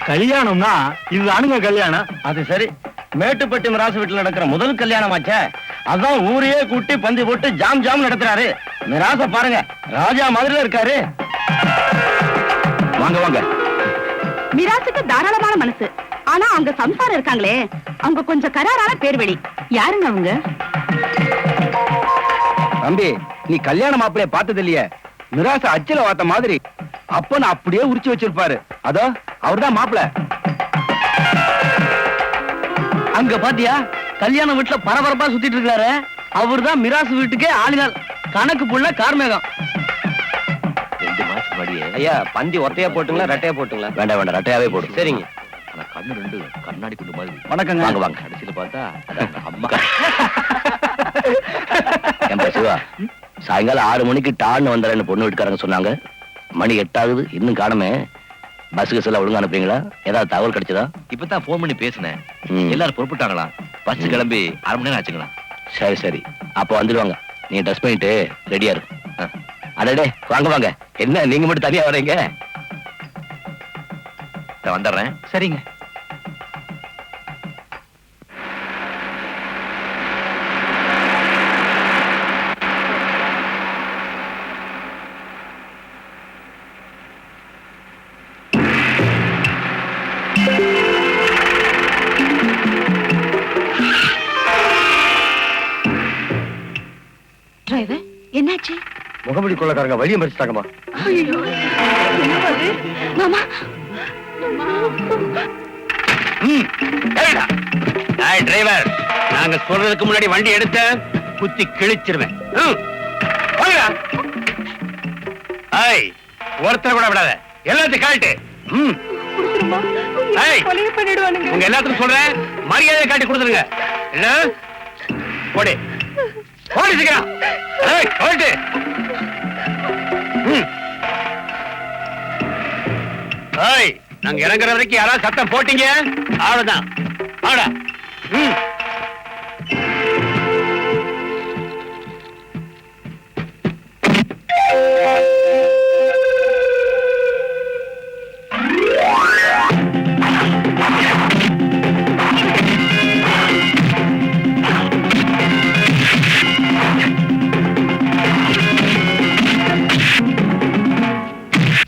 கல்யாணம்னா இதுதானுங்க கல்யாணம். அது சரி, மேட்டுப்பட்டி மிராசு வீட்டுல நடக்கிற முதல் கல்யாணமாச்சே. அதான் ஊரையே கூட்டி பந்தி போட்டு ஜாம் ஜாம் நடத்துறாரு. மிராச பாருங்க, ராஜா மாதிரில இருக்காரு. வாங்க வாங்க. மிராசுக்கு தாராளமான மனசு. ஆனா அவங்க சம்சாரம் இருக்காங்களே, அவங்க கொஞ்சம் கராரான பேர்வழி. யாருங்க அவங்க? தம்பி, நீ கல்யாண மாப்பிளைய பார்த்தது இல்லையே? மிராச அச்சில வாத்த மாதிரி அப்பன்னு அப்படியே உரிச்சு வச்சிருப்பாரு. அதோ அவர்தான் மாப்பிள்ள. அங்க பாத்தியா, கல்யாண வீட்டுல பரபரப்பா சுத்திட்டு இருக்காரு. அவர்தான் மிராசு வீட்டுக்கே ஆளினார். கணக்கு புள்ள கார்மேகம். 2 மாசம் படியே. ஐயா, பந்தி ஒத்தையா போட்டுங்களா ரெட்டையா போட்டுங்களா? வேண்டாம் வேண்டாம், ரெட்டையாவே போடு. சரிங்க. ஆனா கண்ணு 2 கண்ணாடி குண்டு மாதிரி. வணக்கங்க. வாங்க வாங்க. கடைசியில பார்த்தா அதான் அம்மா. ஏன் சிவா, சாயங்காலம் 6 மணிக்கு டான்னு வந்துறேன்னு பொண்ணு வீட்டுக்காரங்க சொன்னாங்க. மணி 8 ஆகுது, இன்னும் காணுமே. பஸ் கஸ் எல்லாம் ஒழுங்கா அனுப்புறீங்களா? ஏதாவது தகவல் கிடைச்சதா? இப்பதான் போன் பண்ணி பேசினேன். எல்லாரும் புறப்பட்டாங்களா? பஸ் கிளம்பி 1/2 மணி நேரம் ஆச்சுங்களா? சரி சரி, அப்போ வந்துடுவாங்க. நீங்க ட்ரெஸ் பண்ணிட்டு ரெடியா இருக்கு. அடடே வாங்க வாங்க. என்ன நீங்க மட்டும் தனியா வரீங்க? வந்துடுறேன். சரிங்க. என்னாச்சு? முகமடி கொள்ளக்காரங்க வழியை மறிச்சிட்டாங்கம்மா. மாமா, டிரைவர், நாங்க சொல்றதுக்கு முன்னாடி வண்டி எடுத்த குத்தி கிழிச்சிருவேன். ஒருத்தர் கூட விடாத, எல்லாத்தையும் காட்டு. உங்க எல்லாத்துக்கும் சொல்றேன், மரியாதை காட்டி கொடுத்துருங்க. இல்ல போடு போடு சீக்கிரம். போட்டு நாங்க இறங்குற வரைக்கும் யாராவது சத்தம் போட்டீங்க அவ்வளவுதான். ஆடா.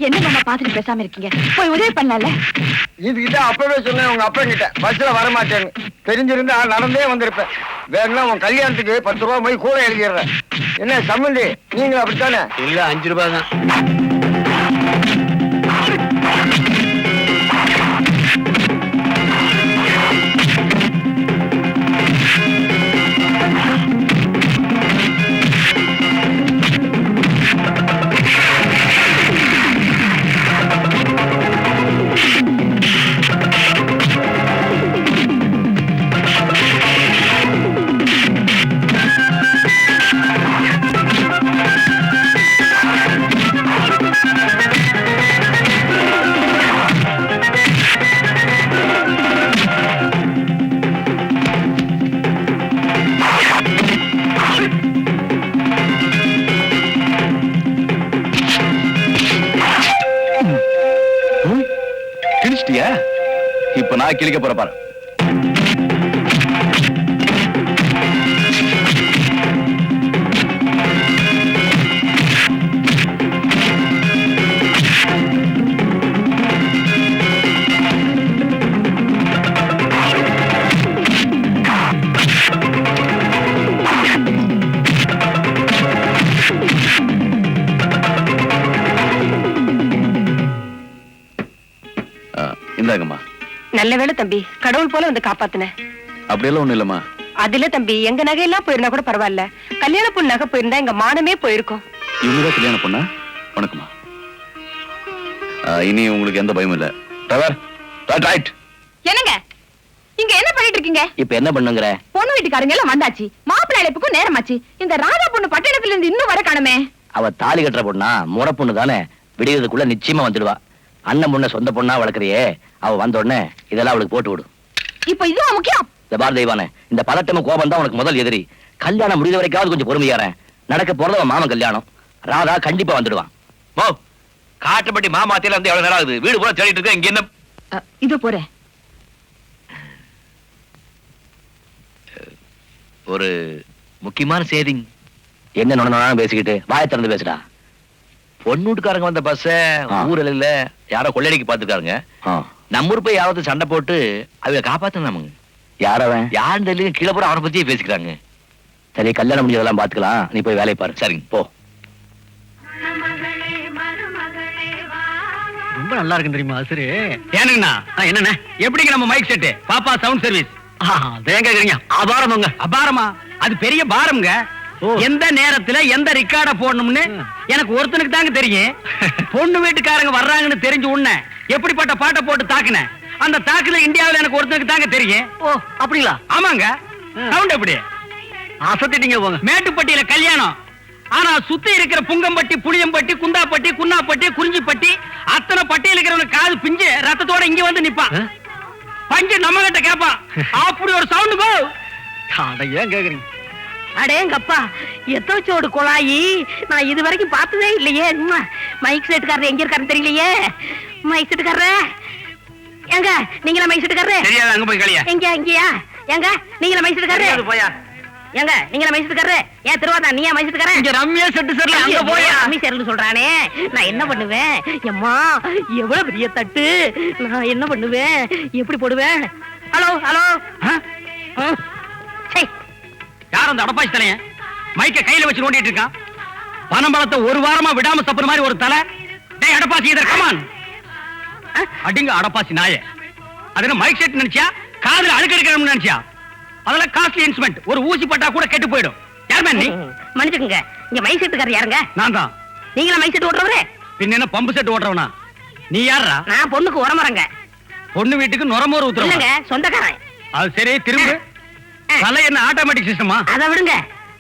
என்ன மாமா பாத்துட்டு பேசாம இருக்கீங்க? போய் உதவி பண்ணல. இதுகிட்ட அப்பவே சொன்னேன் உங்க அப்பா கிட்ட, பஸ்ல வர மாட்டேன்னு. தெரிஞ்சிருந்தா நடந்தே வந்திருப்பேன். வேணும்னா உன் கல்யாணத்துக்கு 10 ரூபாய் போய் கூட எழுதிடுறேன். என்ன சம்பந்தி, நீங்க அப்படித்தானே? இல்ல 5 ரூபாய் தான். கிழிச்சிட்டியா? இப்ப நான் கிழிக்க போற பாரு. இந்தாங்கம்மா. நல்ல வேளை தம்பி, கடவுள் போல வந்து காப்பாத்துன. அப்படியெல்லாம் ஒண்ணு இல்லம்மா. அதுல தம்பி, எங்க நகையெல்லாம் போயிருந்தா கூட பரவாயில்ல, கல்யாண பொண்ணு நகை போயிருந்தா எங்க மானமே போயிருக்கும். இவங்கதான் கல்யாணம் பொண்ணா? வணக்கம்மா. இனி உங்களுக்கு எந்த பயமும் இல்ல. என்னங்க இங்க என்ன பண்ணிட்டு இருக்கீங்க? இப்ப என்ன பண்ணுங்கற? பொண்ணு வீட்டுக்காரங்க எல்லாம் வந்தாச்சு, மாப்பிள்ளை அழைப்புக்கும் நேரமாச்சு. இந்த ராஜா பொண்ணு பட்டணத்துல இருந்து இன்னும் வர காணமே. அவ தாலி கட்டுற பொண்ணா, முறை பொண்ணு தானே, விடியறதுக்குள்ள நிச்சயமா வந்துடுவா. அண்ணன் பொண்ண சொந்த பொண்ணா வளர்க்கறியே, அவ வந்த உடனே இதெல்லாம் அவளுக்கு போட்டு விடு. இப்ப இதுவா முக்கியம்? இந்த பார் தெய்வானே, இந்த பதட்டமும் கோபம் தான் உனக்கு முதல் எதிரி. கல்யாணம் முடிந்த வரைக்காவது கொஞ்சம் பொறுமையாரேன். நடக்க போறது அவன் மாமன் கல்யாணம். ராதா கண்டிப்பா வந்துடுவான். காட்டுப்பட்டி மாமாத்தியில வந்து எவ்வளவு நேரம் ஆகுது? வீடு பூரா தேடிட்டு இருக்க. இங்க என்ன? இதோ போறேன். ஒரு முக்கியமான செய்தி. என்ன நொண்ணு பேசிக்கிட்டு வாயை திறந்து பேசுடா. பொண்ணூட்டுக்காரங்க வந்த பஸ்ஸ ஊர்ல இல்ல யாரோ கொள்ளையடிக்கு பாத்துக்காருங்க. நம்ம ஊர் போய் யாராவது சண்டை போட்டு அவங்க காப்பாத்தணும். யாரவன் யாருன்னு தெரியல, கீழே போற அவனை பத்தியே பேசிக்கிறாங்க. சரி, கல்யாணம் முடிஞ்சதெல்லாம் பாத்துக்கலாம், நீ போய் வேலையை பாரு. சரிங்க, போ. ரொம்ப நல்லா இருக்கு தெரியுமா சரி? ஏனுங்கண்ணா என்னண்ணே எப்படிங்க நம்ம மைக் செட்டு பாப்பா சவுண்ட் சர்வீஸ் வேங்க கேக்குறீங்க? அபாரமுங்க. அபாரமா? அது பெரிய பாரம்ங்க. எந்த நேரத்துல எந்த ரெக்கார்ட போடணும்னு எனக்கு ஒருத்தனுக்கு தாங்க தெரியும். பொண்ணு வீட்டுக்காரங்க வர்றாங்கன்னு தெரிஞ்சு உடனே எப்படிப்பட்ட பாட்டை போட்டு தாக்குனேன், அந்த தாக்குல இந்தியாவில் எனக்கு ஒருத்தனுக்கு தாங்க தெரியும். ஓ அப்படிங்களா? ஆமாங்க. சவுண்ட் எப்படி அசத்திட்டீங்க போங்க. மேட்டுப்பட்டியில கல்யாணம், ஆனா சுத்தி இருக்கிற புங்கம்பட்டி, புளியம்பட்டி, குந்தாப்பட்டி, குன்னாப்பட்டி, குறிஞ்சிப்பட்டி அத்தனை பட்டியல் இருக்கிறவங்க காது பிஞ்சு ரத்தத்தோட இங்க வந்து நிப்பான். பஞ்சு நம்ம கிட்ட கேப்பான். அப்படி ஒரு சவுண்ட் போ. ஏன் கேக்குறீங்க? அடேங்கப்பா, எத்தோச்சோடு குழாயி நான் இது வரைக்கும் பார்த்ததே இல்லையே. மைக் செட்டுக்காரர் எங்க இருக்காருன்னு தெரியலையே. மைக் செட்டுக்காரர் எங்க? நீங்களா மைக் செட்டுக்காரர்? தெரியாது, அங்க போய் கலியா. எங்க இங்கயா? எங்க நீங்களா மைக் செட்டுக்காரர்? போயா. எங்க நீங்களா மைக் செட்டுக்காரர்? ஏன் திருவாதா நீயா மைக் செட்டுக்காரர்? இங்க ரம்யா செட்டு சார், அங்க போயா. ரம்மி சேர்னு சொல்றானே, நான் என்ன பண்ணுவேன்? எம்மா எவ்வளவு பெரிய தட்டு, நான் என்ன பண்ணுவேன்? எப்படி போடுவேன்? Hello hello. யார் அந்த அடப்பாசி தலைய மைக்க கையில வச்சு நோண்டிட்டு இருக்கான்? பனம்பழத்தை ஒரு வாரமா விடாம சப்புற மாதிரி ஒரு தலை. டேய் அடப்பாசி, இதர் கமான். அடிங்க அடப்பாசி நாயே. அது என்ன மைக் செட் நினைச்சியா? காதுல அழுக்கு எடுக்கணும்னு நினைச்சியா? அதெல்லாம் காஸ்ட்லி இன்ஸ்ட்ருமெண்ட், ஒரு ஊசி பட்டா கூட கெட்டு போயிடும். யாருமே நீ? மன்னிச்சுக்கங்க, இங்க மைக் செட்டுக்காரர் யாருங்க? நான் தான். நீங்களா மைக் செட் ஓட்டுறவரே? பின்ன என்ன பம்பு செட் ஓட்டுறவனா? நீ யாரா? நான் பொண்ணுக்கு உரமரங்க. பொண்ணு வீட்டுக்கு நுரமோர் ஊத்துறவங்க? இல்லங்க, சொந்தக்காரன். அது சரி, திரும்ப தலை என்ன ஆட்டோமேட்டிக் சிஸ்டமா? அதை விடுங்க,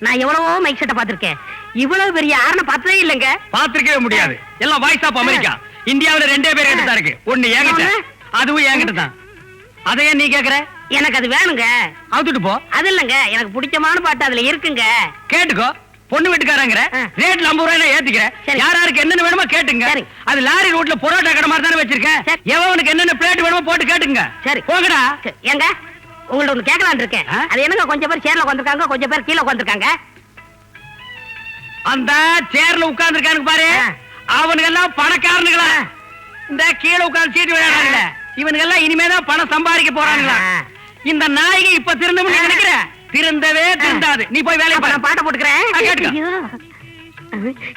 நான் எவ்வளவோ மைக் செட்டை பார்த்திருக்கேன். இவ்வளவு பெரிய ஆரண பார்த்ததே இல்லங்க. பாத்திருக்கவே முடியாது. எல்லாம் வாய்ஸ் ஆஃப் அமெரிக்கா. இந்தியாவுல ரெண்டே பேர் கிட்ட தான் இருக்கு. ஒண்ணு என்கிட்ட, அதுவும் என்கிட்ட தான். அதையே நீ கேக்குற? எனக்கு அது வேணுங்க. அவுத்துட்டு போ. அது இல்லங்க, எனக்கு பிடிச்சமான பாட்டு அதுல இருக்குங்க. கேட்டுக்கோ. பொண்ணு வீட்டுக்காரங்கிற ரேட்ல 50 ரூபாய் ஏத்திக்கிற. யார் யாருக்கு என்னென்ன வேணுமோ கேட்டுங்க. அது லாரி ரோட்ல பொரோட்டா கடை மாதிரி தானே வச்சிருக்கேன். எவனுக்கு என்னென்ன பிளேட் வேணுமோ போட்டு கேட்டுங்க. சரி போங்கடா. ஏங்க உங்கள்ட்ட ஒண்ணு கேட்கலான்னு இருக்கேன். அது என்னங்க, கொஞ்சம் பேர் சேர்ல உட்காந்துருக்காங்க, கொஞ்சம் பேர் கீழே உட்காந்துருக்காங்க. அந்த சேர்ல உட்கார்ந்துருக்கானுங்க பாரு, அவனுங்க எல்லாம் பணக்காரனுங்களா? இந்த கீழே உட்கார்ந்து சீட்டு விளையாடுறாங்க, இவனுங்க எல்லாம் இனிமேதான் பணம் சம்பாதிக்க போறானுங்களா? இந்த நாய்க்கு இப்ப திருந்தவும் நினைக்கிற? திருந்தவே திருந்தாது. நீ போய் வேலையை பாரு. பாட்டை போட்டுக்கிறேன். கேட்டுக்க.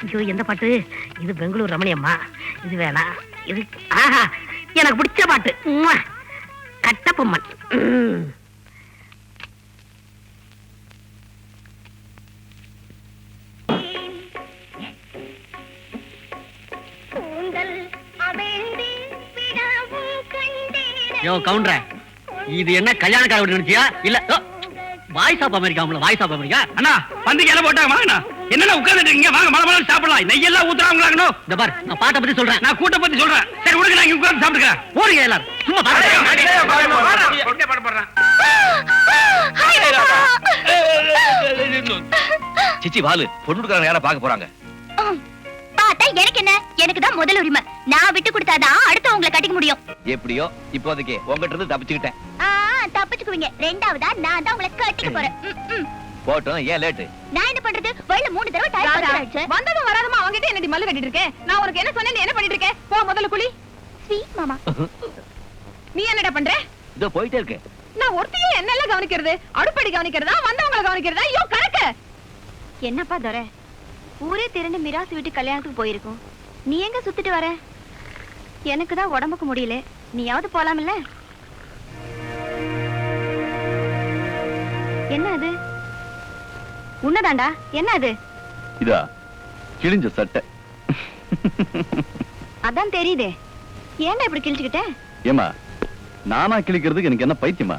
ஐயோ, எந்த பாட்டு இது? பெங்களூர் ரமணியம்மா. இது வேணாம். இது ஆஹா, எனக்கு பிடிச்ச பாட்டு கட்டப்பொம்மன். யோ கவுண்டர், இது என்ன கல்யாணக்கார வீடு நினைச்சியா? இல்ல voice of America. Voice of America. அண்ணா பந்திக்கு எல்லாம் போட்டாங்க, வாங்கண்ணா. என்னென்ன உட்கார்ந்துட்டு இருக்கீங்க? வாங்க, மழை மழை சாப்பிடலாம். நெய்யெல்லாம் ஊத்துறாங்களாங்கண்ணோ. இந்த பாரு, நான் பாட்டை பத்தி சொல்றேன், நான் கூட்ட பத்தி சொல்றேன். சரி விடுங்க, நான் இங்க உட்கார்ந்து சாப்பிட்டுக்கிறேன். போறீங்க எல்லாரும் சும்மா சிச்சி வாலு, பொண்ணுக்காரங்க யார பாக்க போறாங்க? பார்த்தா எனக்கு என்ன? எனக்கு தான் முதல் உரிமை. நான் விட்டு கொடுத்தாதான் அடுத்து உங்களை கட்டிக்க முடியும். எப்படியோ இப்போதைக்கு உங்ககிட்ட இருந்து தப்பிச்சுக்கிட்டேன். தப்பிச்சுக்குவீங்க. ரெண்டாவதா நான் தான் உங்களை கட்டிக்க போறேன். போட்டோம், ஏன் லேட்டு? நான் என்ன பண்றது? வழியில 3 தடவை டயர் பஞ்சர் ஆயிடுச்சு. வந்ததும் வராதமா அவங்கிட்ட என்னடி மல்லு கட்டிட்டு இருக்கேன்? நான் உனக்கு என்ன சொன்னேன்? என்ன பண்ணிட்டு இருக்கேன்? போ முதல்ல குளி. ஸ்வீட் மாமா. நீ என்னடா பண்ற? இதோ போயிட்டே இருக்கு. நான் ஒருத்தையே என்னெல்லாம் கவனிக்கிறது? அடுப்படி கவனிக்கிறதா, வந்தவங்களை கவனிக்கிறதா? ஐயோ கணக்கு. என்னப்பா துரை, ஊரே திரண்டு மிராசு வீட்டு கல்யாணத்துக்கு போயிருக்கோம். நீ எங்க சுத்திட்டு வர? எனக்கு தான் உடம்புக்கு முடியல, நீயாவது போலாம்ல? என்ன அது? உன்னதாண்டா? என்ன அது? இதா கிழிஞ்ச சட்டை. அதான் தெரியுதே. ஏன்டா இப்படி கிழிச்சுக்கிட்ட? ஏமா, நானா கிழிக்கிறதுக்கு எனக்கு என்ன பைத்தியமா?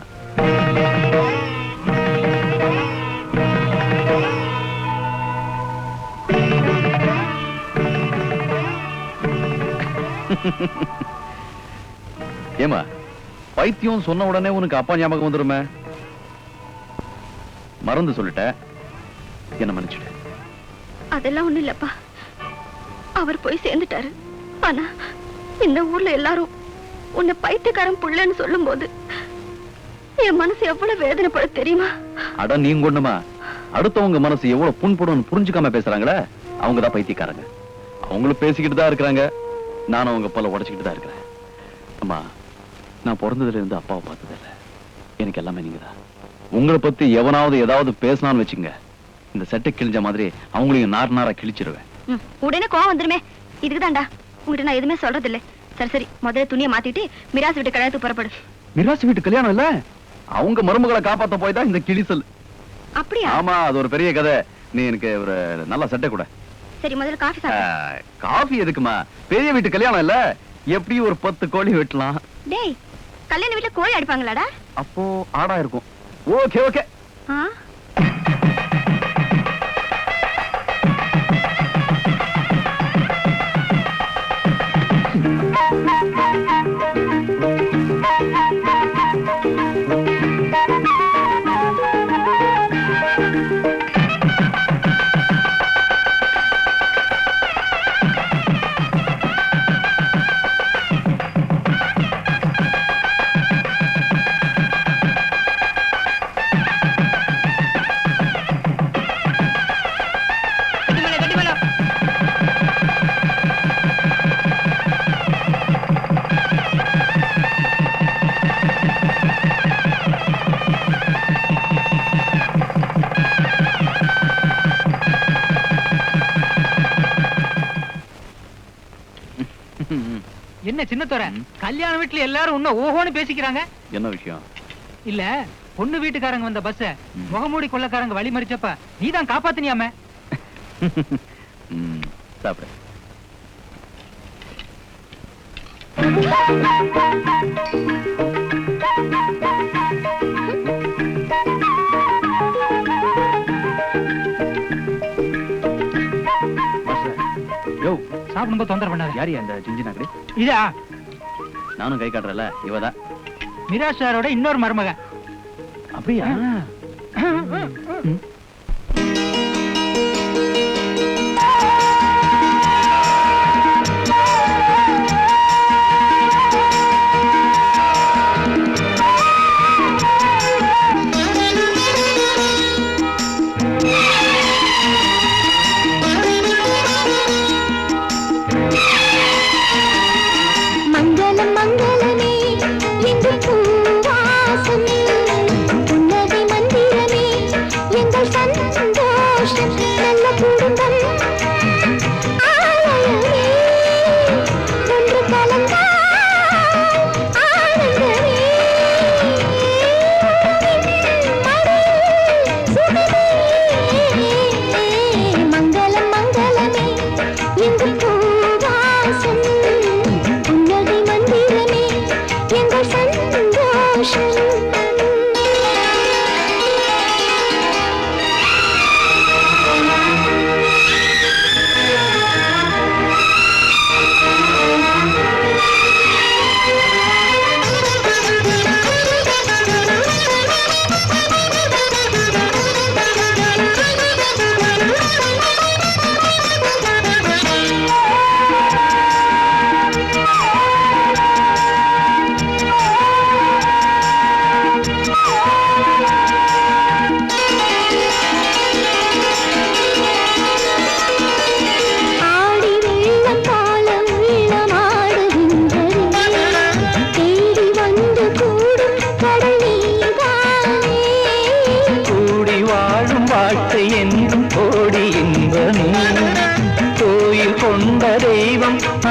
ஏமா, பைத்தியம் சொன்ன உடனே உனக்கு அப்பா ஞாபகம் வந்துருமே. மறந்து சொல்லிட்ட, என்ன மன்னிச்சுட்ட. அதெல்லாம் ஒண்ணு இல்லப்பா. அவர் போய் சேர்ந்துட்டாரு. ஆனா இந்த ஊர்ல எல்லாரும் உன்னை பைத்தியக்காரன் புள்ளன்னு சொல்லும் போது என் மனசு எவ்வளவு வேதனைப்பட தெரியுமா? அட நீங்க ஒண்ணுமா, அடுத்தவங்க மனசு எவ்வளவு புண்படும் புரிஞ்சுக்காம பேசுறாங்களே அவங்கதான் பைத்தியக்காரங்க. அவங்களும் பேசிக்கிட்டு தான் இருக்கிறாங்க, நானும் அவங்க போல உடைச்சுக்கிட்டு தான் இருக்கிறேன். அம்மா, நான் பிறந்ததுல இருந்து அப்பாவை பார்த்ததில்ல, எனக்கு எல்லாமே நீங்க தான். உங்களை பத்தி எவனாவது ஏதாவது பேசினான்னு வச்சுங்க, இந்த செட்டை கிழிஞ்ச மாதிரி அவங்களையும் நார் நாரா கிழிச்சிருவேன். உடனே கோவம் வந்துருமே, இதுக்குதான்டா உங்ககிட்ட நான் எதுவுமே சொல்றது இல்ல. சரி சரி, முதல்ல துணியை மாத்திட்டு மிராஸ் வீட்டு கல்யாணத்துக்கு புறப்படு. மிராஸ் வீட்டு கல்யாணம் இல்ல, அவங்க மருமகளை காப்பாத்த போய் தான் இந்த கிழிசல். அப்படியா? ஆமா, அது ஒரு பெரிய கதை. நீ எனக்கு ஒரு நல்ல சட்டை கூட. சரி, முதல்ல காஃபி சாப்பிடு. காஃபி எதுக்குமா? பெரிய வீட்டு கல்யாணம் இல்ல, எப்படி ஒரு 10 கோழி வெட்டலாம். டேய், கல்யாண வீட்டுல கோழி அடிப்பாங்களாடா? அப்போ ஆடா இருக்கும். Okay okay. என்ன சின்னத்தோர, கல்யாண வீட்டுல எல்லாரும் இன்னும் ஓஹோன்னு பேசிக்கிறாங்க. என்ன விஷயம்? இல்ல, பொண்ணு வீட்டுக்காரங்க வந்த பஸ் முகமூடி கொள்ளக்காரங்க வழி மறிச்சப்ப நீதான் காப்பாத்தினியாம. சாப்பிடு. சாப்பிடும்போது தொந்தரவு பண்ணாரு. யாரு அந்த ஜிஞ்சி நகரி? இதா, நானும் கை காட்டுறல, இவதான் மிராஸ் சாரோட இன்னொரு மருமக. அப்படியா?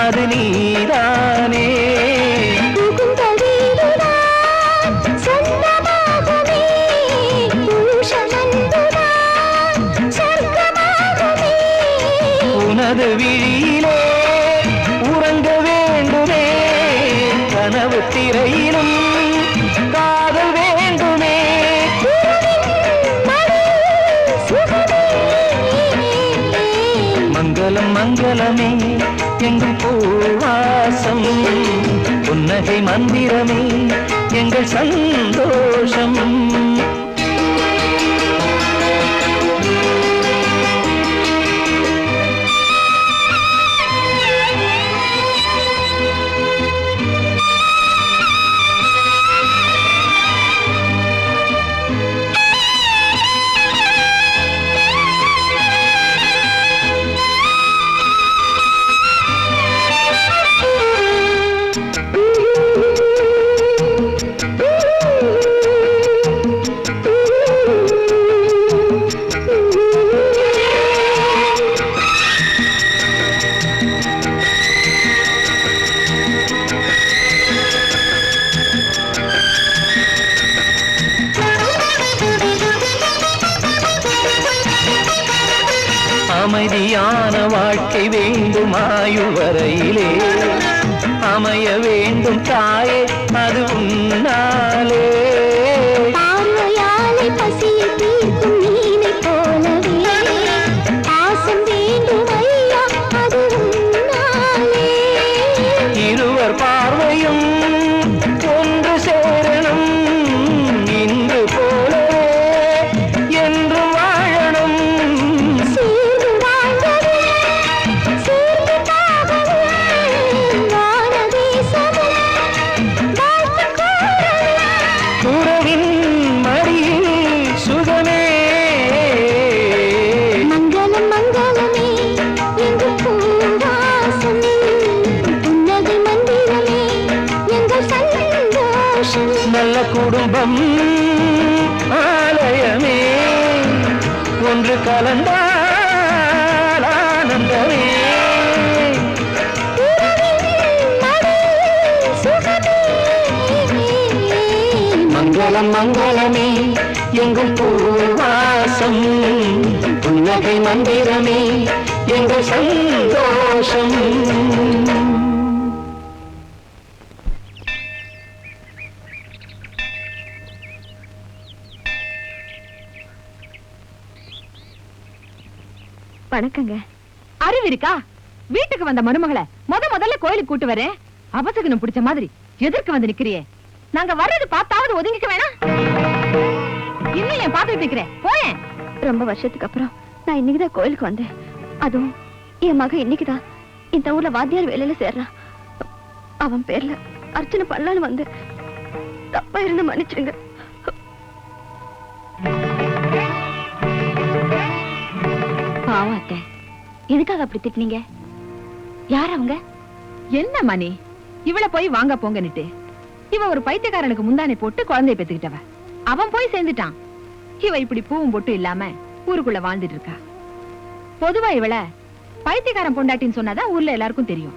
அது நீதானே. உனது விழியிலே உறங்க வேண்டுமே, கனவு திரையிலும் காதல் வேண்டுமே. மங்களம் மங்களமே எங்கள் பூவாசம், புன்னகை மந்திரமே எங்கள் சந்தோஷம். ஆயுள் வரையிலே அமைய வேண்டும் தாயே அது உன்னாலே. பார்வையாலே பசியை தீர்க்கும் மீனை போலவே பாசம் வேண்டும் ஐயா அது உன்னாலே. இருவர் பார்வையும் ஒன்று சேரணும் இன்று போலவே என்று வாழணும். சேர்ந்து வாழ்ந்தது சேர்ந்து தாகவே வானதேசமும் வாழ்த்து கூறவே. உறவின் மடியில் சுகமே மங்களம் மங்களமே எங்கள் பூவாசம் புன்னகை மந்திரமே எங்கள் சந்தோஷம். நல்ல குடும்பம் ஆலயமே ஒன்று கலந்தால் ஆனந்தமே. மங்களம் மங்களமே எங்கள் பூவாசம் புன்னகை மந்திரமே எங்கள் சந்தோஷம். வணக்கங்க. அறிவு இருக்கா? வீட்டுக்கு வந்த மருமகளை முதல்ல கோயிலுக்கு கூட்டு வரேன். அபசகுனம் பிடிச்ச மாதிரி எதற்கு வந்து நிக்கிறியே? நாங்க வர்றது பார்த்தாவது ஒதுங்கிக்க வேணாம். இன்னும் ஏன் பார்த்துட்டு நிக்கிறேன்? போயேன். ரொம்ப வருஷத்துக்கு அப்புறம் நான் இன்னைக்குதான் கோயிலுக்கு வந்தேன். அதுவும் என் மகன் இன்னைக்குதான் இந்த ஊர்ல வாத்தியார் வேலையில சேர்றான். அவன் பேர்ல அர்ச்சனை பண்ணலான்னு வந்து தப்பா இருந்து மன்னிச்சிடுங்க. பாவம் அத்தை, எதுக்காக அப்படி திட்டினீங்க? யார் அவங்க? என்ன மணி இவள போய் வாங்க போங்கன்னுட்டு இவ ஒரு பைத்தியக்காரனுக்கு முந்தானை போட்டு குழந்தைய பெத்துக்கிட்டவ. அவன் போய் சேர்ந்துட்டான். இவ இப்படி பூவும் போட்டு இல்லாம ஊருக்குள்ள வாழ்ந்துட்டு இருக்கா. பொதுவா இவள பைத்தியக்காரன் பொண்டாட்டின்னு சொன்னாதான் ஊர்ல எல்லாருக்கும் தெரியும்.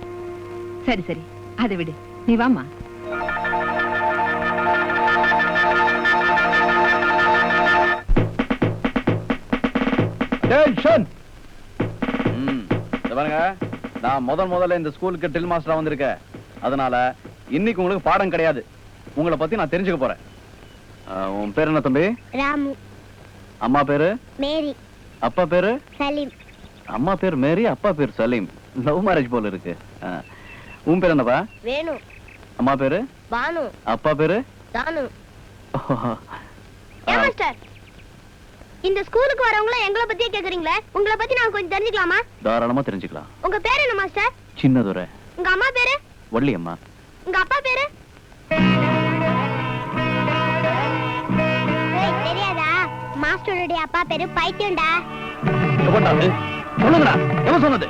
சரி சரி அதை விடு, நீ வாமா. பாருங்க, நான் முதல்ல இந்த ஸ்கூலுக்கு ட்ரில் மாஸ்டரா வந்திருக்கேன். அதனால இன்னைக்கு உங்களுக்கு பாடம் கிடையாது. உங்களை பத்தி நான் தெரிஞ்சுக்க போறேன். உன் பேர் என்ன தம்பி? ராமு. அம்மா பேரு? மேரி. அப்பா பேரு? சலீம். அம்மா பேர் மேரி, அப்பா பேர் சலீம். லவ் மேரேஜ் போல இருக்கு. உன் பேர் என்னப்பா? வேணு. அம்மா பேரு? பானு. அப்பா பேரு? தானு. மாஸ்டர், இந்த ஸ்கூலுக்கு வரவங்கள எங்களை பத்தியே கேக்குறீங்களே, உங்களை பத்தி நான் கொஞ்சம் தெரிஞ்சுக்கலாமா? தாராளமா தெரிஞ்சுக்கலாம். உங்க பேர் என்ன மாஸ்டர்? சின்னதுரை. உங்க அம்மா பேரு? வள்ளி அம்மா. உங்க அப்பா பேரு? தெரியாதா? மாஸ்டருடைய அப்பா பேரு பைத்தியம்டா. சொல்லுங்கடா, எவன் சொன்னது?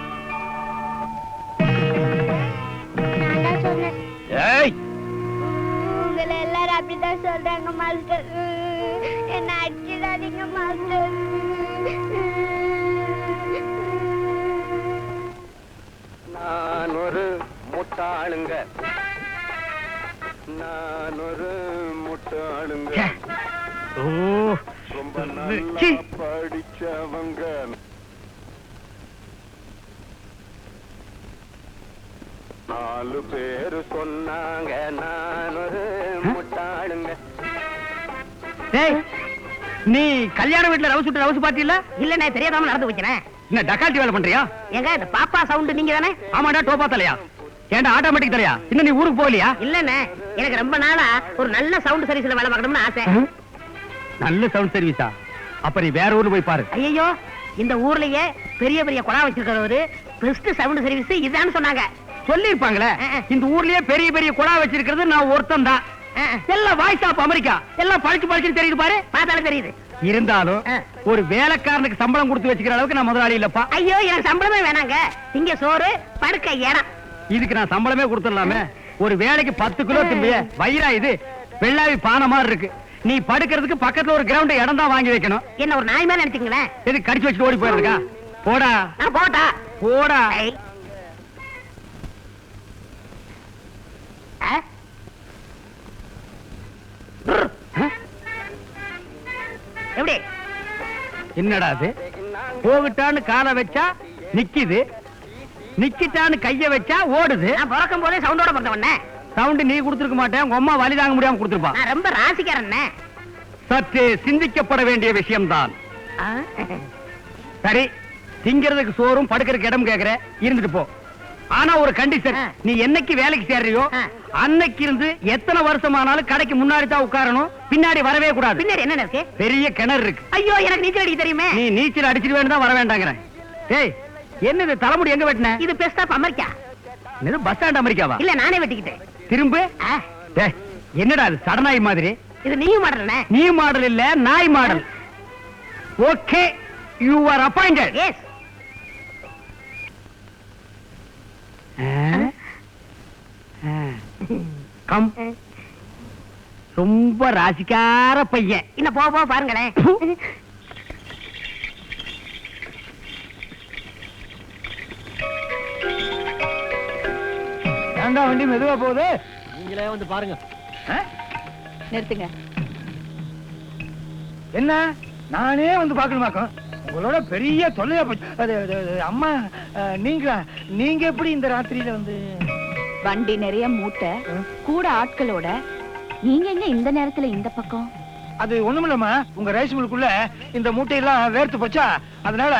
நான் தான் சொன்னேன். ஏய், உங்களை எல்லாரும் அப்படிதான் சொல்றாங்க மாஸ்டர். என்ன அடிச்சிடாதீங்க மாஸ்டர். நான் ஒரு முட்டாளுங்க, நான் ஒரு முட்டாளுங்க, ரொம்ப நல்லா படிச்சவங்க. நாலு பேரு சொன்னாங்க நான் ஒரு முட்டாளுங்க. நீ கல்யாண வீட்டுல ரவுசு பாத்தீங்களா? இல்லண்ணே, தெரியாதாம நடந்து வைக்கிறேன். என்ன டக்கால்ட்டி வேலை பண்றியா? எங்க இந்த பாப்பா சவுண்ட் நீங்க தானே? ஆமாடா, டோப்பா தலையா? ஏன்டா ஆட்டோமேட்டிக் தலையா? இன்னும் நீ ஊருக்கு போகலையா? இல்லண்ணே, எனக்கு ரொம்ப நாளா ஒரு நல்ல சவுண்ட் சர்வீஸ்ல வேலை பார்க்கணும்னு ஆசை. நல்ல சவுண்ட் சர்வீஸா? அப்ப நீ வேற ஊர்ல போய் பாரு. ஐயோ, இந்த ஊர்லயே பெரிய பெரிய குழா வச்சிருக்கிறவரு பெஸ்ட் சவுண்ட் சர்வீஸ் இதுதான் சொன்னாங்க. சொல்லிருப்பாங்களே, இந்த ஊர்லயே பெரிய பெரிய குழா வச்சிருக்கிறது நான் ஒருத்தன் தான். எல்லாம் வாய்ஸ் ஆஃப் அமெரிக்கா, எல்லாம் பழிச்சு தெரியுது பாரு. பார்த்தாலும் தெரியுது. இருந்தாலும் ஒரு வேலைக்காரனுக்கு சம்பளம் கொடுத்து வச்சுக்கிற அளவுக்கு நான் முதலாளி இல்லப்பா. ஐயோ, எனக்கு சம்பளமே வேணாங்க. இங்க சோறு படுக்க இடம். இதுக்கு நான் சம்பளமே கொடுத்துடலாமே. ஒரு வேலைக்கு 10 கிலோ திம்பிய வயிறா இது? வெள்ளாவி பானை மாதிரி இருக்கு. நீ படுக்கிறதுக்கு பக்கத்துல ஒரு கிரவுண்ட் இடம் தான் வாங்கி வைக்கணும். என்ன ஒரு நாய் மேல நினைச்சீங்களேன்? எது கடிச்சு வச்சுட்டு ஓடி போயிருக்கா? போடா போட்டா போடா. எப்படி என்னடா அது? போகட்டான்னு காலை வச்சா நிக்குது. நிக்கிட்டான்னு கைய வச்சா ஓடுது. நான் பிறக்கும் போதே சவுண்டோட பிறந்தவண்ணே. சவுண்ட் நீ கொடுத்துருக்க மாட்டேன், உங்க அம்மா வலி தாங்க முடியாம கொடுத்துருப்பா. நான் ரொம்ப ராசிக்காரண்ணே. சற்று சிந்திக்கப்பட வேண்டிய விஷயம்தான். சரி, திங்கிறதுக்கு சோறும் படுக்கிறதுக்கு இடம் கேக்குற, இருந்துட்டு போ. ஆனா ஒரு கண்டிஷன், நீ என்னைக்கு வேலைக்கு சேர்றியோ அன்னைக்கு இருந்து எத்தனை வருஷமானாலும் கடைக்கு முன்னாடி தான் உட்காரணும், பின்னாடி வரவே கூடாது. பின்னாடி என்ன இருக்கு? பெரிய கிணறு இருக்கு. ஐயோ, எனக்கு நீச்சல் அடிக்க தெரியுமே. நீ நீச்சல் அடிச்சிட்டு தான் வர வேண்டாங்கிறேன். ஏய், என்னது தலைமுடி எங்க வெட்டின? இது பெஸ்டாப் அமெரிக்கா. இது பஸ் ஸ்டாண்ட் அமெரிக்காவா? இல்ல, நானே வெட்டிக்கிட்டேன். திரும்ப என்னடா அது சடனாய் மாதிரி? இது நீயும் மாடல்ண்ணே. நீ மாடல் இல்ல, நாய் model. Okay, you are appointed. Yes. Come. ரொம்ப ராசிக்கார பையன். இன்னும் போ பாருங்களேன். ஏண்டா வண்டி மெதுவா போகுது? நீங்களே வந்து பாருங்க. நிறுத்துங்க. என்ன நானே வந்து பாக்கணுமாக்கும்? உங்களோட பெரிய தொல்லையா போச்சு. அம்மா நீங்க எப்படி இந்த ராத்திரியில வந்து? வண்டி நிறைய மூட்டை, கூட ஆட்களோட, நீங்க எங்க இந்த நேரத்துல இந்த பக்கம்? அது ஒண்ணுமில்லம்மா, உங்க ரைஸ் மில்லுக்குள்ள இந்த மூட்டையெல்லாம் வேர்த்து போச்சா, அதனால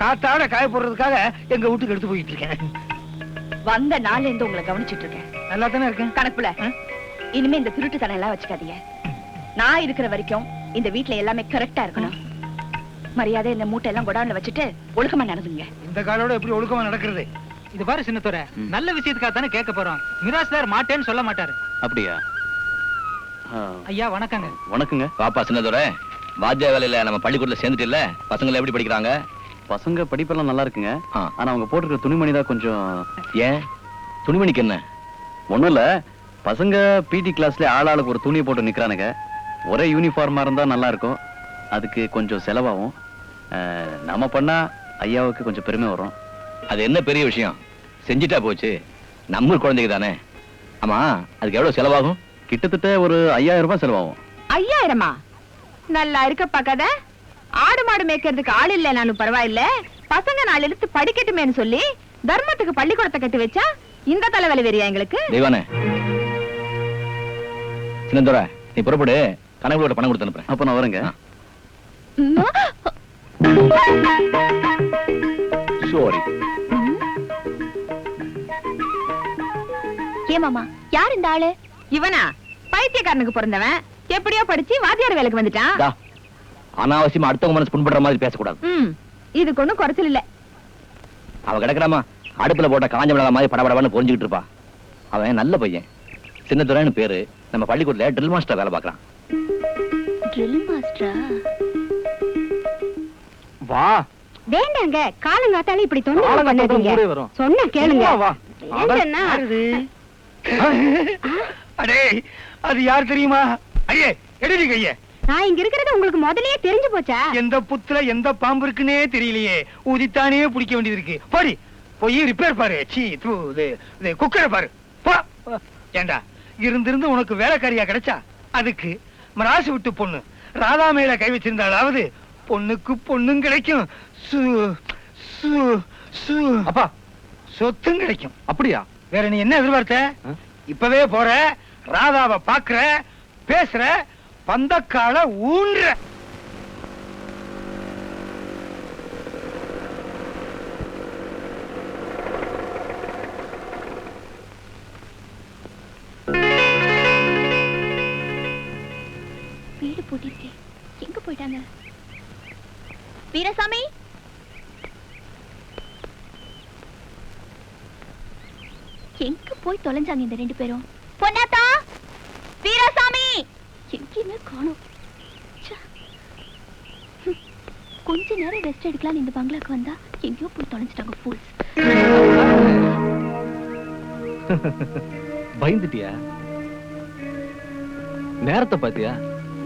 காத்தாட காய போடுறதுக்காக எங்க வீட்டுக்கு எடுத்து போயிட்டு இருக்கேன். வந்த நாள்ல இருந்து உங்களை கவனிச்சிட்டு இருக்கேன். நல்லா தானே இருக்கேன். கணக்குல இனிமே இந்த திருட்டுத்தனம் எல்லாம் வச்சுக்காதீங்க. நான் இருக்கிற வரைக்கும் இந்த வீட்டுல எல்லாமே கரெக்டா இருக்கணும். மரியாதை இந்த மூட்டை எல்லாம் குடவுன்ல வச்சுட்டு ஒழுக்கமா நடந்துங்க. இந்த காலோட எப்படி ஒழுக்கமா நடக்கிறது? இது பாரு சின்னத்தோர, நல்ல விஷயத்துக்காக தானே கேட்க போறோம். மிராஸ்தார் மாட்டேன்னு சொல்ல மாட்டாரு. அப்படியா? ஐயா வணக்கங்க. வணக்கங்க. பாப்பா சின்னதோர, வாத்தியா வேலையில நம்ம பள்ளிக்கூடத்துல சேர்ந்துட்டு இல்ல, பசங்க எப்படி படிக்கிறாங்க? பசங்க படிப்பெல்லாம் நல்லா இருக்குங்க. ஆனா அவங்க போட்டுருக்க துணிமணி தான் கொஞ்சம். ஏன் துணிமணிக்கு என்ன? ஒண்ணும் இல்ல, பசங்க பிடி கிளாஸ்ல ஆளாளுக்கு ஒரு துணியை போட்டு நிக்கிறானுங்க. ஒரே யூனிஃபார்மா இருந்தா நல்லா இருக்கும். அதுக்கு கொஞ்சம் செலவாகும். நம்ம பண்ணா ஐயாவுக்கு கொஞ்சம் பெருமை வரும். அது என்ன பெரிய விஷயம், செஞ்சிட்டா போச்சு. நம்ம குழந்தைக்கு தானே. ஆமா, அதுக்கு எவ்வளவு செலவாகும்? கிட்டத்தட்ட ஒரு 5000 ரூபாய் செலவாகும். 5000? நல்லா இருக்கப்பா கதை. ஆடு மாடு மேய்க்கிறதுக்கு ஆள் இல்லைனாலும் பரவாயில்ல, பசங்க நாள் இழுத்து படிக்கட்டுமேன்னு சொல்லி தர்மத்துக்கு பள்ளிக்கூடத்தை கட்டி வச்சா இந்த தலைவலி வெறியா எங்களுக்கு? தெய்வானே, சின்னதோர நீ புறப்படு, கணவனோட பணம் கொடுத்து அனுப்புறேன். அப்ப நான் வரேங்க. சாரி. ஏமாமா, யார் இந்த ஆளு? இவனா? பைத்தியக்காரனுக்கு பிறந்தவன், எப்படியோ படிச்சு வாத்தியார் வேலைக்கு வந்துட்டான். அனாவசியமா அடுத்தவங்க மனசு புண்படுற மாதிரி பேசக்கூடாது. இதுக்கு ஒண்ணும் குறைச்சல் இல்ல. அவ கிடக்குறாமா, அடுப்புல போட்ட காஞ்ச மிளகா மாதிரி படபடன்னு புரிஞ்சுக்கிட்டு இருப்பா. அவன் நல்ல பையன், சின்னதுரைன்னு பேரு. நம்ம பள்ளிக்கூடத்துல ட்ரில் மாஸ்டர் வேலை பார்க்கறான். ட்ரில் மாஸ்டரா? வா. வேண்டாங்க, காலங்காத்தால இப்படி தொந்தரவு பண்ணாதீங்க. சொன்னா கேளுங்க. என்னன்னா அடே, அது யார் தெரியுமா? ஐயே, எடுடி கையே. நான் இங்க இருக்கிறது உங்களுக்கு முதல்லயே தெரிஞ்சு போச்சா? எந்த புத்துல எந்த பாம்பு இருக்குன்னே தெரியலையே, ஊதித்தானே பிடிக்க வேண்டியது இருக்கு. போடி, போய் ரிப்பேர் பாரு. சீ, தூ, இது குக்கரை பாரு. போ. ஏண்டா, இருந்திருந்து உனக்கு வேலைக்காரியா கிடைச்சா, அதுக்கு மராசு விட்டு பொண்ணு ராதா மேல கை வச்சிருந்தாலாவது பொண்ணுக்கு பொண்ணும் கிடைக்கும், அப்பா சொத்தும் கிடைக்கும். அப்படியா? வேற நீ என்ன எதிர்பார்த்த? இப்பவே போற, ராதாவை பாக்குற, பேசுற, பந்தக்கால ஊன்ற. வீடு பூட்டிருக்கே, எங்க போயிட்டாங்க? வீரசாமி, எங்க போய் தொலைஞ்சாங்க இந்த ரெண்டு பேரும்? பொன்னாத்தா, வீரசாமி, எங்கேயுமே காணோம். கொஞ்ச நேரம் ரெஸ்ட் எடுக்கலாம் இந்த பங்களாக்கு வந்தா எங்கேயோ போய் தொலைஞ்சிட்டாங்க. ஃபூல்ஸ். பயந்துட்டியா? நேரத்தை பாத்தியா?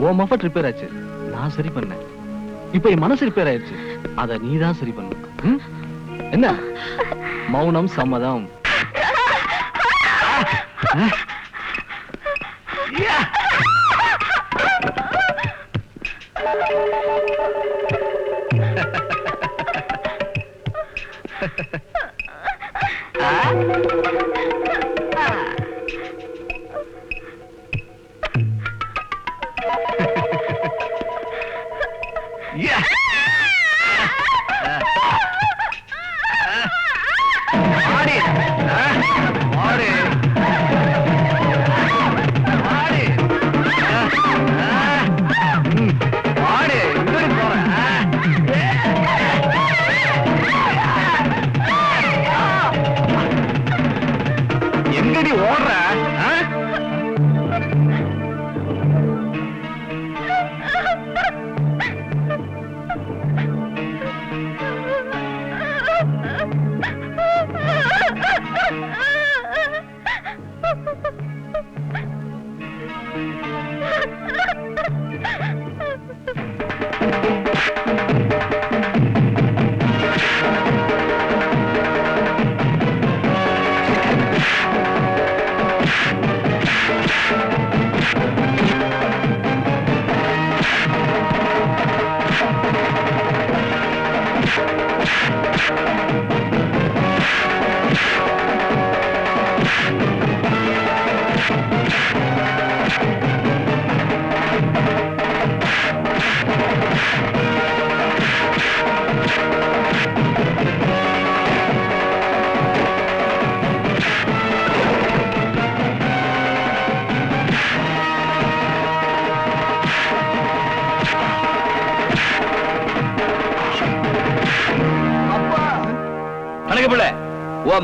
ஓ மஃபட் ரிப்பேர் ஆச்சு, நான் சரி பண்ணேன். இப்ப என் மனசு ரிப்பேர் ஆயிடுச்சு, அத நீதான் சரி பண்ண. என்ன? மௌனம் சம்மதம். ஆடி ஆடி ஆடி ஆடி இங்க போறேன் எங்கடி ஓடுற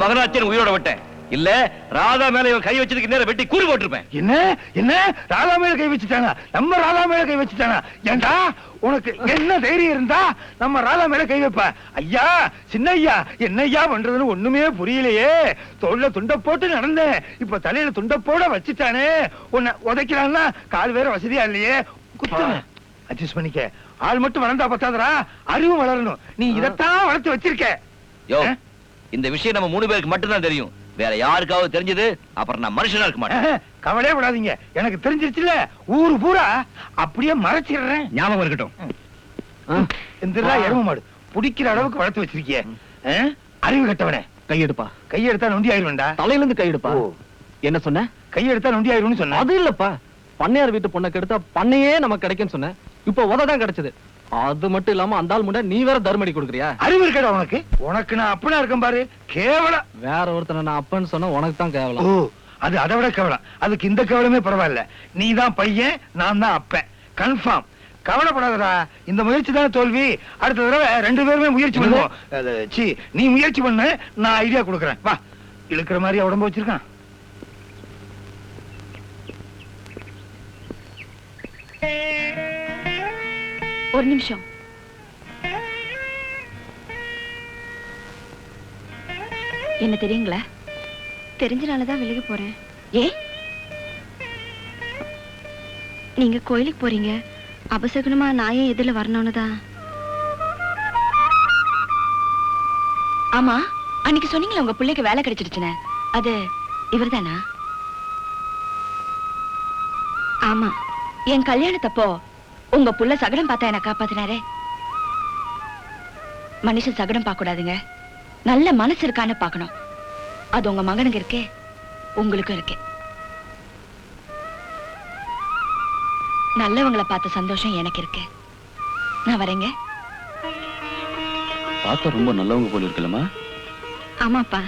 மகனாச்சன் உயிரோட விட்டேன் இல்ல ராதா மேல இவன் கை வச்சதுக்கு நேரம் வெட்டி கூறு போட்டிருப்பேன். என்ன என்ன ராதா மேல கை வச்சுட்டானா? நம்ம ராதா மேல கை வச்சுட்டானா? ஏண்டா உனக்கு என்ன தைரியம் இருந்தா நம்ம ராதா மேல கை வைப்ப? ஐயா சின்ன ஐயா என்னையா பண்றதுன்னு ஒண்ணுமே புரியலையே. தோல்ல துண்ட போட்டு நடந்தேன், இப்ப தலையில துண்ட போட வச்சுட்டானே. உன்னை உதைக்கிறான்னா கால் வேற வசதியா இல்லையே. அட்ஜஸ்ட் பண்ணிக்க. ஆள் மட்டும் வளர்ந்தா பத்தாதரா, அறிவு வளரணும். நீ இதத்தான் வளர்த்து வச்சிருக்க. யோ இந்த விஷயம் நம்ம 3 பேருக்கு மட்டும்தான் தெரியும். வேற யாருக்காவது தெரிஞ்சது அப்புறம் நான் மனுஷனா இருக்க மாட்டேன். கவலையே விடாதீங்க, எனக்கு தெரிஞ்சிருச்சுல. ஊரு பூரா அப்படியே மறைச்சிடுறேன். ஞாபகம் இருக்கட்டும். எந்திரா எரும மாடு புடிக்கிற அளவுக்கு வளர்த்து வச்சிருக்கிய. அறிவு கட்டவனே, கையெடுப்பா. கையெடுத்தா நொண்டி ஆயிருவேண்டா. தலையில இருந்து கையெடுப்பா. என்ன சொன்ன? கையெடுத்தா நொண்டி ஆயிரும்னு சொன்ன. அது இல்லப்பா, பண்ணையார் வீட்டு பொண்ணை கெடுத்தா பண்ணையே நமக்கு கிடைக்கும்னு சொன்ன. இப்ப உததான் கிடைச்சது. அது மட்டும் இல்லாம அந்த ஆள் முன்ன நீ வேற தர்மடி கொடுக்குறியா? அறிவு இருக்கடா உனக்கு. உனக்கு நான் அப்பனா இருக்கேன் பாரு. கேவலம். வேற ஒருத்தனை நான் அப்பன்னு சொன்னா உனக்கு தான் கேவலம். ஓ அது அதை விட கேவலம். அதுக்கு இந்த கேவலமே பரவாயில்ல. நீ தான் பையன், நான் தான் அப்பன். கன்ஃபார்ம். கவலைப்படாதடா, இந்த முயற்சி தானே தோல்வி. அடுத்த தடவை 2 பேருமே முயற்சி பண்ணுவோம். சி நீ முயற்சி பண்ண, நான் ஐடியா கொடுக்குறேன். வா. இழுக்கிற மாதிரி உடம்பு வச்சிருக்கான். ஒரு நிமிஷம். என்ன தெரியுங்களா? தெரிஞ்சனாலதான் வெளியே போறேன். ஏ நீங்க கோயிலுக்கு போறீங்க, அபசகுனமா நான் ஏன் எதிரில வரணும்னுதான். ஆமா, அன்னைக்கு சொன்னீங்களா உங்க பிள்ளைக்கு வேலை கிடைச்சிருச்சுன்னு, அது இவர்தானா? ஆமா, என் கல்யாணத்தப்போ உங்க புள்ள சகடம் பார்த்தா என்ன காப்பாத்தினாரே. மனுஷன் சகடம் பார்க்க கூடாதுங்க, நல்ல மனசு இருக்கான்னு பார்க்கணும். அது உங்க மகனுக்கு இருக்கே, உங்களுக்கும் இருக்கே. நல்லவங்களை பார்த்த சந்தோஷம் எனக்கு இருக்கு. நான் வரேங்க. பார்த்தா ரொம்ப நல்லவங்க போல இருக்கலமா? ஆமாப்பா.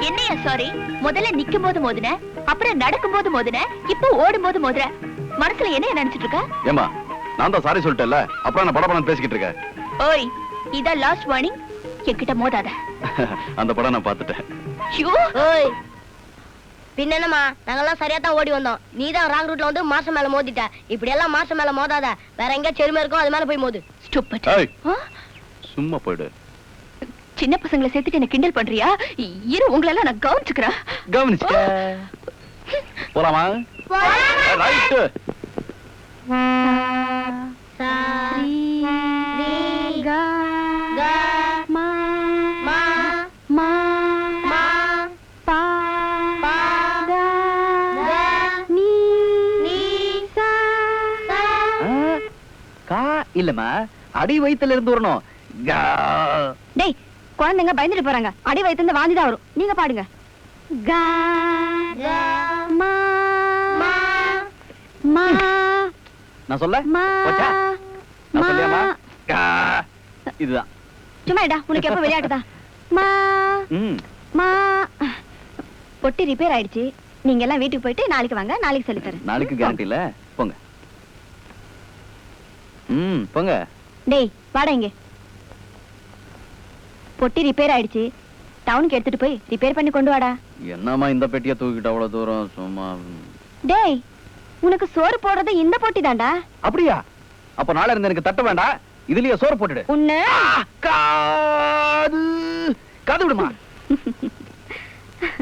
என்னையா சாரி? முதல்ல நிக்கும் போது மோதுன, அப்புறம் நடக்கும் போது மோதுன, இப்ப ஓடும் போது மோதுற. மனசுல என்ன நினைச்சிட்டு இருக்க? ஏமா நான் தான் சாரி சொல்லிட்டேன்ல, அப்புறம் நான் படபடன்னு பேசிக்கிட்டு இருக்கேன். ஓய், இத லாஸ்ட் வார்னிங். என்கிட்ட மோதாத. அந்த படம் நான் பார்த்துட்டேன். ஓய் பின்னமா, நாங்கெல்லாம் சரியா தான் ஓடி வந்தோம். நீ தான் ராங் ரூட்ல வந்து மாசம் மேல மோதிட்ட. இப்படி எல்லாம் மாசம் மேல மோதாத. வேற எங்க செருமை இருக்கும், அது மேல போய் மோது. ஸ்டூபிட். சும்மா போயிடு. சின்ன பசங்களை சேர்த்துட்டு என்ன கிண்டல் பண்றியா? இரு, உங்களெல்லாம் நான் கவனிச்சுக்கிறேன். கவனிச்சுக்க. போலாமா? ரைட். மா மா மா மா இல்லம்மா, அடி வயித்துல இருந்து வரணும். கா. டேய் குழந்தைங்க பயந்துட்டு போறாங்க. அடி வயித்துல இருந்து வாந்தி தான் வரும். நீங்க பாடுங்க. கா மா மா நான் சொல்ல மா போச்சா? நான் சொல்லியாமா? கா. இதுதான். சும்மா இடா, உனக்கு எப்ப விளையாட்டுதா? மா ம். மா பொட்டி ரிப்பேர் ஆயிடுச்சு. நீங்க எல்லாம் வீட்டுக்கு போயிட்டு நாளைக்கு வாங்க, நாளைக்கு சொல்லி தரேன். நாளைக்கு கேரண்டி இல்ல. போங்க. ம், போங்க. டேய் வாடா இங்க. பொட்டி ரிப்பேர் ஆயிடுச்சு, டவுனுக்கு எடுத்துட்டு போய் ரிப்பேர் பண்ணி கொண்டு வாடா. என்னம்மா இந்த பெட்டியை தூக்கிட்டு அவ்வளவு தூரம் சும்மா? டேய் உனக்கு சோறு போடுறது இந்த பொட்டி தான்டா. அப்படியா? அப்ப நாளை இருந்து எனக்கு தட்ட வேண்டாம், இதுலயே சோறு போட்டுடு. உன்ன காது காது விடுமா.